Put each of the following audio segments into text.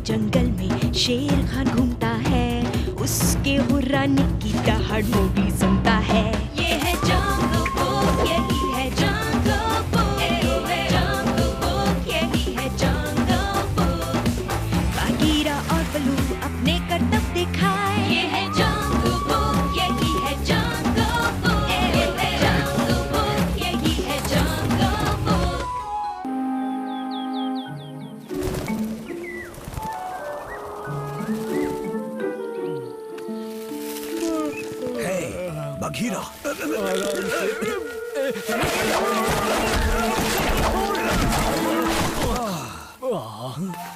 जंगल में शेर खान घूमता है, उसके हुर्राने की दहाड़ मोगली सुनता है। ये है जंगल बुक, यही है जंगल बुक, जंगल बुक, यही है जंगल बुक। बागीरा और बलू अपने करतब दिखाए, ये है जंगल बुक, यही है जंगल बुक, जंगल बुक, यही है जंगल बुक। बघीरा,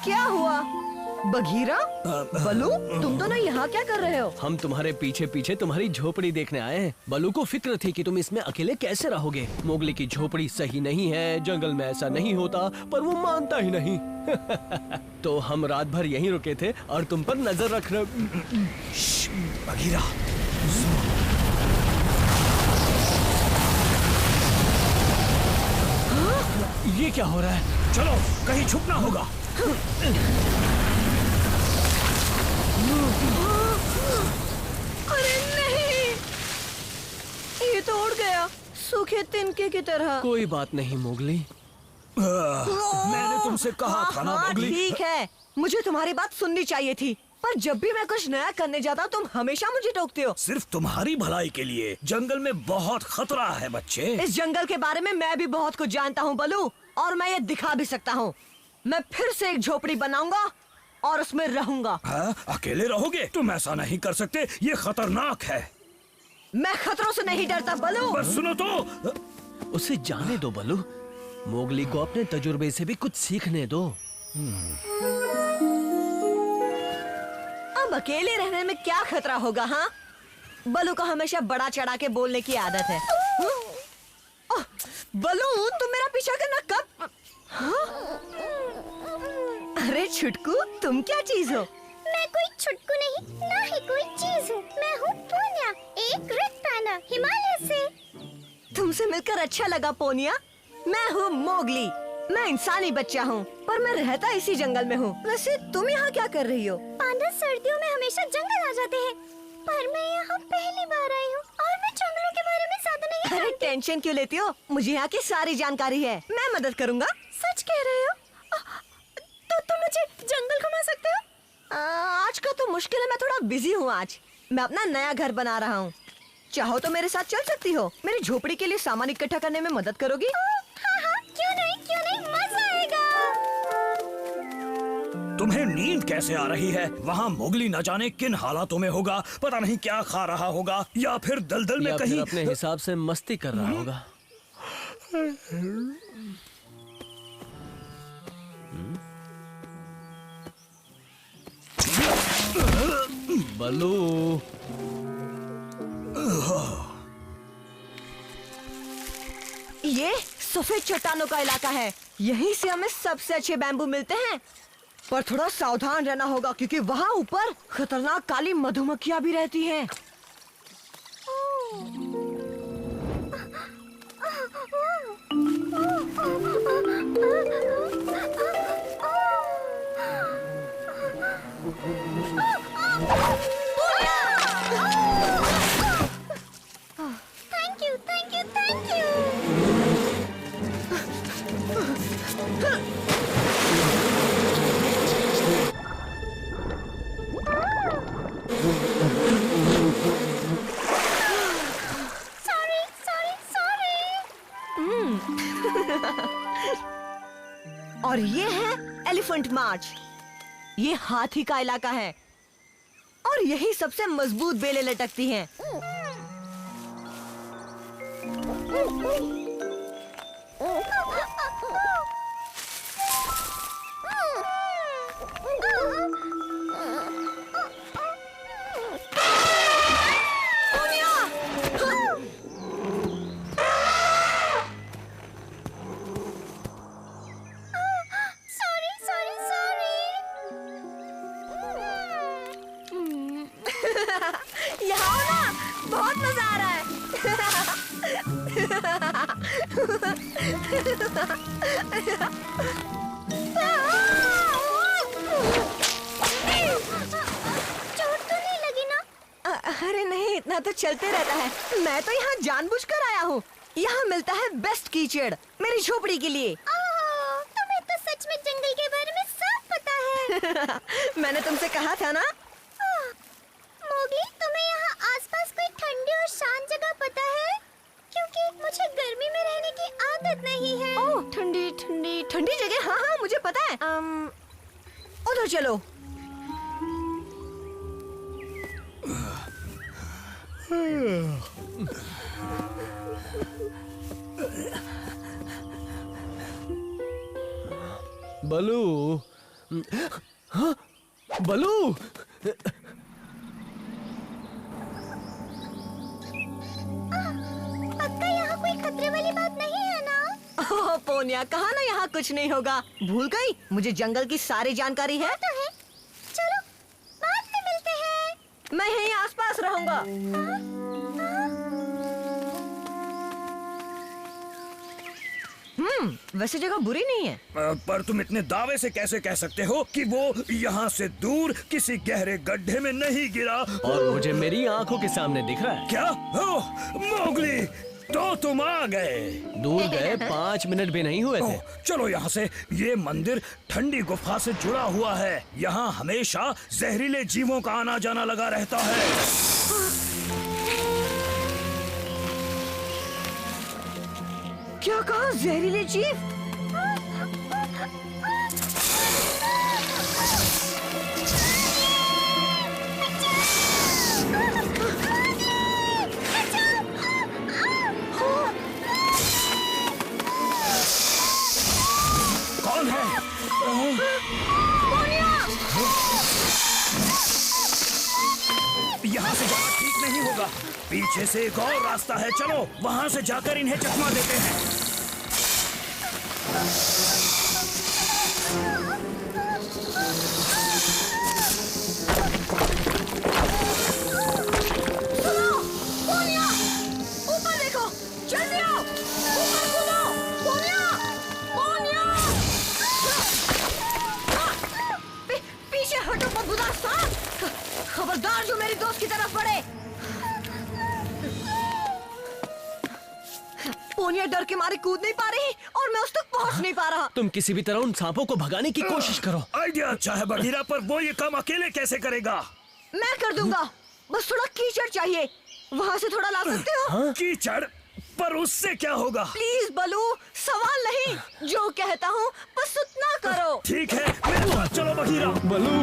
क्या हुआ बघीरा? बलू, तुम दोनों यहाँ क्या कर रहे हो? हम तुम्हारे पीछे पीछे तुम्हारी झोपड़ी देखने आए हैं। बलू को फिक्र थी कि तुम इसमें अकेले कैसे रहोगे। मोगली की झोपड़ी सही नहीं है, जंगल में ऐसा नहीं होता, पर वो मानता ही नहीं। तो हम रात भर यहीं रुके थे और तुम पर नजर रख रहे। बघीरा, ये क्या हो रहा है? चलो कहीं छुपना होगा। अरे नहीं, ये तो उड़ गया सूखे तिनके की तरह। कोई बात नहीं मोगली। मैंने तुमसे कहा था ना मोगली। ठीक है, मुझे तुम्हारी बात सुननी चाहिए थी, पर जब भी मैं कुछ नया करने जाता हूँ तुम हमेशा मुझे टोकते हो। सिर्फ तुम्हारी भलाई के लिए। जंगल में बहुत खतरा है बच्चे। इस जंगल के बारे में मैं भी बहुत कुछ जानता हूँ बलू, और मैं ये दिखा भी सकता हूँ। मैं फिर से एक झोपड़ी बनाऊंगा और उसमें रहूंगा। हाँ? अकेले रहोगे? तुम ऐसा नहीं कर सकते, ये खतरनाक है। मैं खतरों से नहीं डरता बलू। बस सुनो तो। उसे जाने दो बलू, मोगली को अपने तजुर्बे से भी कुछ सीखने दो। अब अकेले रहने में क्या खतरा होगा? हाँ, बलू को हमेशा बड़ा चढ़ा के बोलने की आदत है। बलू, तुम मेरा पीछा करना कब? हाँ? अरे छुटकू, तुम क्या चीज हो? मैं कोई छुटकू नहीं, ना ही कोई चीज हूँ। मैं हूँ पोनिया, एक रेड पैंडा हिमालय से। तुमसे मिलकर अच्छा लगा पोनिया। मैं हूँ मोगली। मैं इंसानी बच्चा हूँ, पर मैं रहता इसी जंगल में हूँ। वैसे तुम यहाँ क्या कर रही हो? पांडा सर्दियों में हमेशा जंगल आ जाते हैं, पर मैं यहाँ पहली बार आई हूँ और मैं जंगलों के बारे में ज्यादा नहीं अरे जानती। टेंशन क्यों लेती हो? मुझे यहाँ की सारी जानकारी है, मैं मदद करूँगा। सच कह रहे हो? तो तुम मुझे जंगल घुमा सकते हो? आज का तो मुश्किल है, मैं थोड़ा बिजी हूँ आज। मैं अपना नया घर बना रहा हूँ। चाहो तो मेरे साथ चल सकती हो। मेरी झोपड़ी के लिए सामान इकट्ठा करने में मदद करोगी? हाँ हाँ, क्यों नहीं, मजा आएगा। तुम्हें नींद कैसे आ रही है? वहाँ मोगली न जाने किन हालातों में होगा, पता नहीं क्या खा रहा होगा, या फिर दलदल में या कहीं फिर अपने हिसाब से मस्ती कर रहा होगा। बलू, ये सफेद चट्टानों का इलाका है। यहीं से हमें सबसे अच्छे बैम्बू मिलते हैं, पर थोड़ा सावधान रहना होगा क्योंकि वहाँ ऊपर खतरनाक काली मधुमक्खियाँ भी रहती हैं। Thank you, thank you, thank you. Sorry, sorry, sorry. और ये है एलिफेंट मार्च। ये हाथी का इलाका है और यही सबसे मजबूत बेलें लटकती हैं। Sorry, sorry, sorry. यहाँ आओ ना, बहुत मजा आ रहा है। तो चलते रहता है। मैं तो यहाँ जानबूझकर आया हूँ। यहाँ मिलता है बेस्ट कीचड़ मेरी झोपड़ी के लिए। तुम्हें तो सच में जंगल के बारे में सब पता है। मैंने तुमसे कहा था ना। मोगली, तुम्हें यहाँ आसपास कोई ठंडी और शांत जगह पता है? क्योंकि मुझे गर्मी में रहने की आदत नहीं है। ओह, ठंडी ठंडी ठंडी जगह। हाँ हाँ, मुझे पता है। उधर चलो। बलू, हाँ? बलू, पक्का यहाँ कोई खतरे वाली बात नहीं है ना? ओह पोनिया, कहा ना यहाँ कुछ नहीं होगा। भूल गई? मुझे जंगल की सारी जानकारी है। तो है। चलो बाद में मिलते हैं। मैं यहीं आसपास रहूंगा। वैसे जगह बुरी नहीं है। पर तुम इतने दावे से कैसे कह सकते हो कि वो यहाँ से दूर किसी गहरे गड्ढे में नहीं गिरा? और मुझे मेरी आंखों के सामने दिख रहा है। क्या? ओह, मोगली, तो तुम आ गए। दूर गए 5 मिनट भी नहीं हुए थे। चलो यहाँ से। ये मंदिर ठंडी गुफा से जुड़ा हुआ है। यहाँ हमेशा जहरीले जीवों का आना जाना लगा रहता है। क्या कहा? जहरीले जीव? कौन है? यहाँ से जाना ठीक नहीं होगा। पीछे से एक और रास्ता है। चलो वहाँ से जाकर इन्हें चकमा देते हैं। ऊपर देखो, जल्दी आओ, ऊपर कूदो, पोनिया, पोनिया। पीछे हटो बदबूदार सांप। खबरदार जो मेरी दोस्त की तरफ बढ़े। पोनिया डर के मारे कूद नहीं पा रही और मैं उस तक पहुंच नहीं पा रहा। तुम किसी भी तरह उन सांपों को भगाने की कोशिश करो। आइडिया अच्छा है बगीरा, पर वो ये काम अकेले कैसे करेगा? मैं कर दूंगा। बस थोड़ा कीचड़ चाहिए। वहाँ से थोड़ा ला सकते हो? कीचड़? पर उससे क्या होगा? प्लीज बलू, सवाल नहीं, जो कहता हूँ बस उतना करो। ठीक है, मेरे साथ चलो बगीरा। बलू,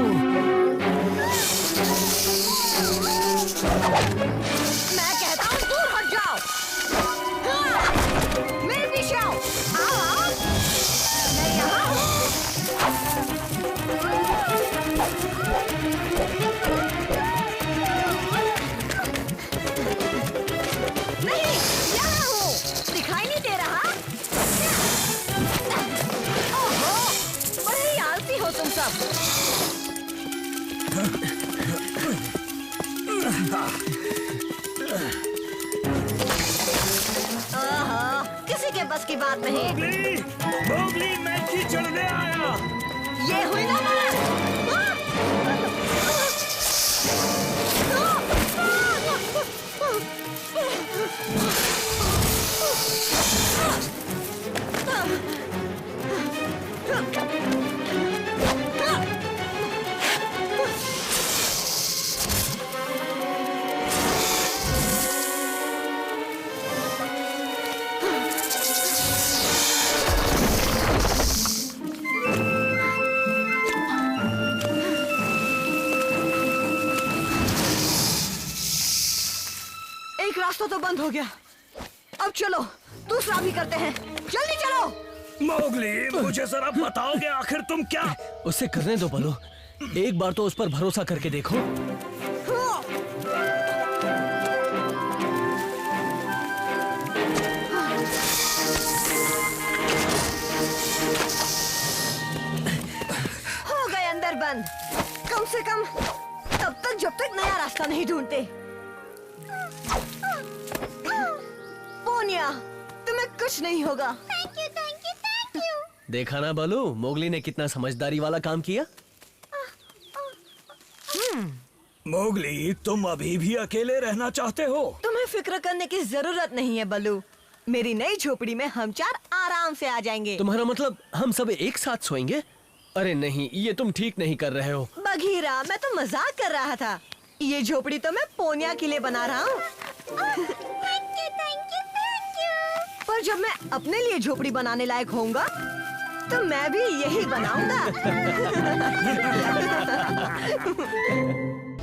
मैं कहता हूँ दूर हट जाओ। हाँ, मेरे पीछे आओ। आओ, मैं यहाँ हूँ। नहीं, यहाँ हूँ। दिखाई नहीं दे रहा? ओहो, बड़े ही आलसी हो तुम सब। किसी के बस की बात नहीं। मोगली, मोगली, मैं कीचड़ ले आया। ये हुई ना एक रास्ता तो बंद हो गया। अब चलो दूसरा भी करते हैं। जल्दी चलो। मोगली, मुझे जरा बताओगे आखिर तुम क्या? उसे करने दो बलू। एक बार तो उस पर भरोसा करके देखो। हो गए अंदर बंद। कम से कम तब तक जब तक नया रास्ता नहीं ढूंढते। पोनिया, तुम्हें कुछ नहीं होगा। Thank you, thank you, thank you. देखा ना बलू, मोगली ने कितना समझदारी वाला काम किया। मोगली, तुम अभी भी अकेले रहना चाहते हो? तुम्हें फिक्र करने की जरूरत नहीं है बल्लू। मेरी नई झोपड़ी में हम 4 आराम से आ जाएंगे। तुम्हारा मतलब हम सब एक साथ सोएंगे? अरे नहीं, ये तुम ठीक नहीं कर रहे हो। बघीरा, मैं तो मजाक कर रहा था। ये झोपड़ी तो मैं पोनिया के लिए बना रहा हूँ। Thank you thank you thank you. पर जब मैं अपने लिए झोपड़ी बनाने लायक होऊंगा तो मैं भी यही बनाऊंगा।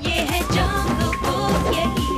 ये है जंगल बुक, यही